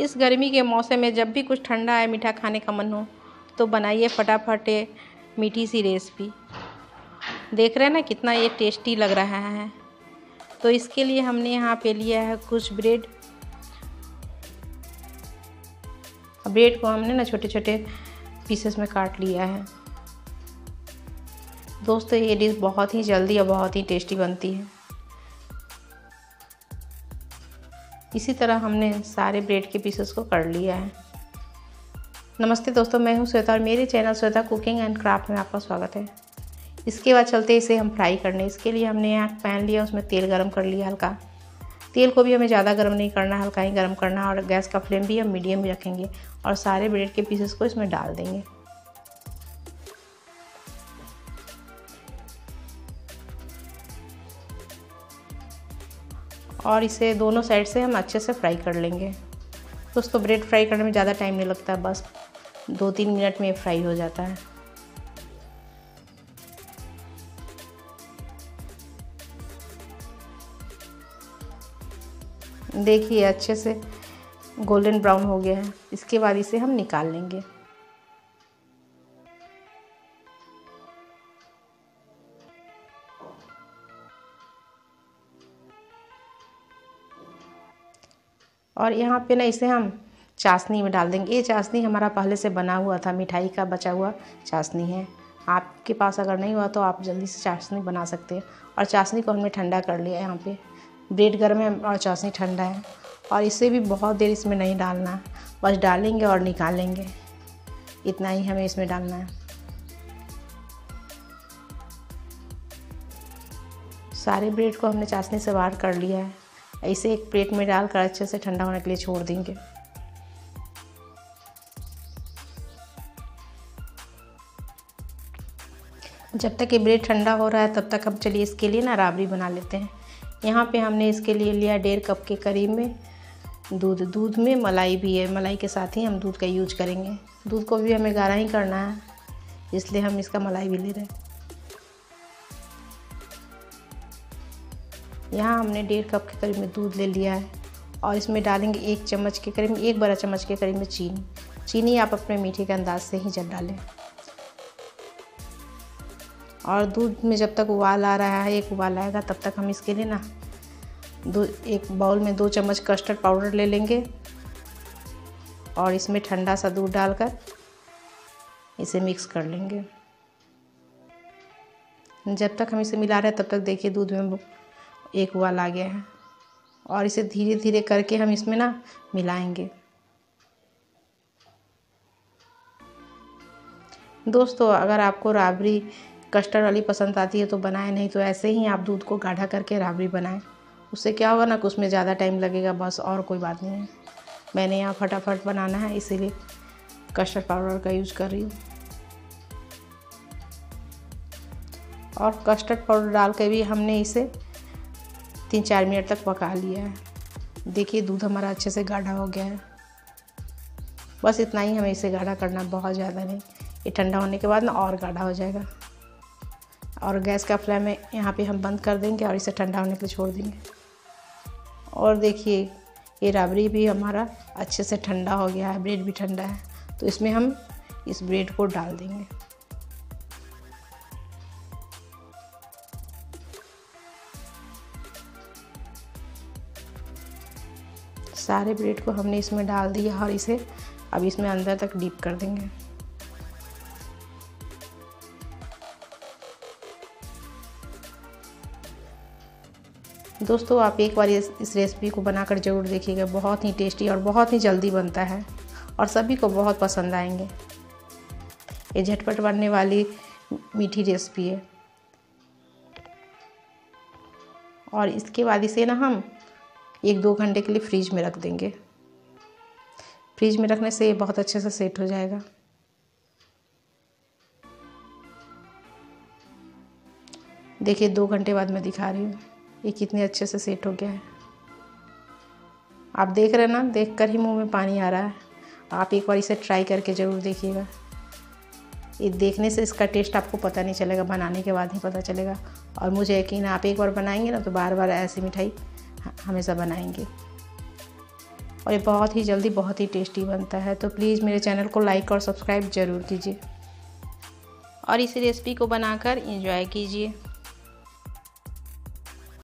इस गर्मी के मौसम में जब भी कुछ ठंडा या मीठा खाने का मन हो तो बनाइए फटाफट मीठी सी रेसिपी। देख रहे हैं ना कितना ये टेस्टी लग रहा है। तो इसके लिए हमने यहाँ पे लिया है कुछ ब्रेड को हमने ना छोटे छोटे पीसेस में काट लिया है। दोस्तों ये डिश बहुत ही जल्दी और बहुत ही टेस्टी बनती है। इसी तरह हमने सारे ब्रेड के पीसेस को कर लिया है। नमस्ते दोस्तों, मैं हूं श्वेता और मेरे channel Shweta cooking and craft में आपका स्वागत है। इसके बाद चलते इसे हम फ्राई करने। इसके लिए हमने यहाँ पैन लिया, उसमें तेल गरम कर लिया हल्का। तेल को भी हमें ज़्यादा गर्म नहीं करना, हल्का ही गर्म करना, और गैस का फ्लेम भी हम मीडियम ही रखेंगे और सारे ब्रेड के पीसेस को इसमें डाल देंगे। और इसे दोनों साइड से हम अच्छे से फ्राई कर लेंगे। दोस्तों ब्रेड फ्राई करने में ज़्यादा टाइम नहीं लगता, बस 2-3 मिनट में फ्राई हो जाता है। देखिए अच्छे से गोल्डन ब्राउन हो गया है। इसके बाद इसे हम निकाल लेंगे। और यहाँ पे ना इसे हम चाशनी में डाल देंगे। ये चाशनी हमारा पहले से बना हुआ था, मिठाई का बचा हुआ चाशनी है। आपके पास अगर नहीं हुआ तो आप जल्दी से चाशनी बना सकते हैं। और चाशनी को हमने ठंडा कर लिया। यहाँ पे ब्रेड गर्म है और चाशनी ठंडा है। और इसे भी बहुत देर इसमें नहीं डालना, बस डालेंगे और निकालेंगे, इतना ही हमें इसमें डालना है। सारे ब्रेड को हमने चाशनी से बाहर कर लिया है। इसे एक प्लेट में डालकर अच्छे से ठंडा होने के लिए छोड़ देंगे। जब तक ये ब्रेड ठंडा हो रहा है तब तक हम चलिए इसके लिए ना राबड़ी बना लेते हैं। यहाँ पे हमने इसके लिए लिया 1.5 कप के करीब में दूध में मलाई भी है। मलाई के साथ ही हम दूध का यूज करेंगे। दूध को भी हमें गाढ़ा ही करना है, इसलिए हम इसका मलाई भी ले रहे हैं। यहाँ हमने 1.5 कप के करीब में दूध ले लिया है और इसमें डालेंगे 1 चम्मच के करीब में, 1 बड़ा चम्मच के करीब में चीनी आप अपने मीठे के अंदाज से ही जब डालें। और दूध में जब तक उबाल आ रहा है, एक उबाल आएगा, तब तक हम इसके लिए ना एक बाउल में 2 चम्मच कस्टर्ड पाउडर ले लेंगे और इसमें ठंडा सा दूध डालकर इसे मिक्स कर लेंगे। जब तक हम इसे मिला रहे हैं तब तक देखिए दूध में एक उबाल आ गया है। और इसे धीरे धीरे करके हम इसमें ना मिलाएंगे। दोस्तों अगर आपको राबड़ी कस्टर्ड वाली पसंद आती है तो बनाएं, नहीं तो ऐसे ही आप दूध को गाढ़ा करके राबड़ी बनाएं। उससे क्या होगा ना कि उसमें ज़्यादा टाइम लगेगा, बस, और कोई बात नहीं है। मैंने यहाँ फटाफट बनाना है इसीलिए कस्टर्ड पाउडर का यूज कर रही हूँ। और कस्टर्ड पाउडर डाल के भी हमने इसे 3-4 मिनट तक पका लिया है। देखिए दूध हमारा अच्छे से गाढ़ा हो गया है। बस इतना ही हमें इसे गाढ़ा करना, बहुत ज़्यादा नहीं। ये ठंडा होने के बाद ना और गाढ़ा हो जाएगा। और गैस का फ्लेम में यहाँ पे हम बंद कर देंगे और इसे ठंडा होने के लिए छोड़ देंगे। और देखिए ये राबड़ी भी हमारा अच्छे से ठंडा हो गया है, ब्रेड भी ठंडा है। तो इसमें हम इस ब्रेड को डाल देंगे। सारे ब्रेड को हमने इसमें डाल दिया और इसे अब इसमें अंदर तक डीप कर देंगे। दोस्तों आप एक बार इस रेसिपी को बनाकर ज़रूर देखिएगा। बहुत ही टेस्टी और बहुत ही जल्दी बनता है और सभी को बहुत पसंद आएंगे। ये झटपट बनने वाली मीठी रेसिपी है। और इसके बाद इसे ना हम 1-2 घंटे के लिए फ्रीज में रख देंगे। फ्रीज में रखने से ये बहुत अच्छे से सेट हो जाएगा। देखिए 2 घंटे बाद मैं दिखा रही हूँ ये कितने अच्छे से सेट हो गया है। आप देख रहे हैं ना, देखकर ही मुंह में पानी आ रहा है। आप एक बार इसे ट्राई करके ज़रूर देखिएगा। ये देखने से इसका टेस्ट आपको पता नहीं चलेगा, बनाने के बाद ही पता चलेगा। और मुझे यकीन है आप एक बार बनाएंगे ना तो बार बार ऐसी मिठाई हमेशा बनाएंगे। और ये बहुत ही जल्दी बहुत ही टेस्टी बनता है। तो प्लीज़ मेरे चैनल को लाइक और सब्सक्राइब ज़रूर कीजिए और इस रेसिपी को बनाकर एंजॉय कीजिए।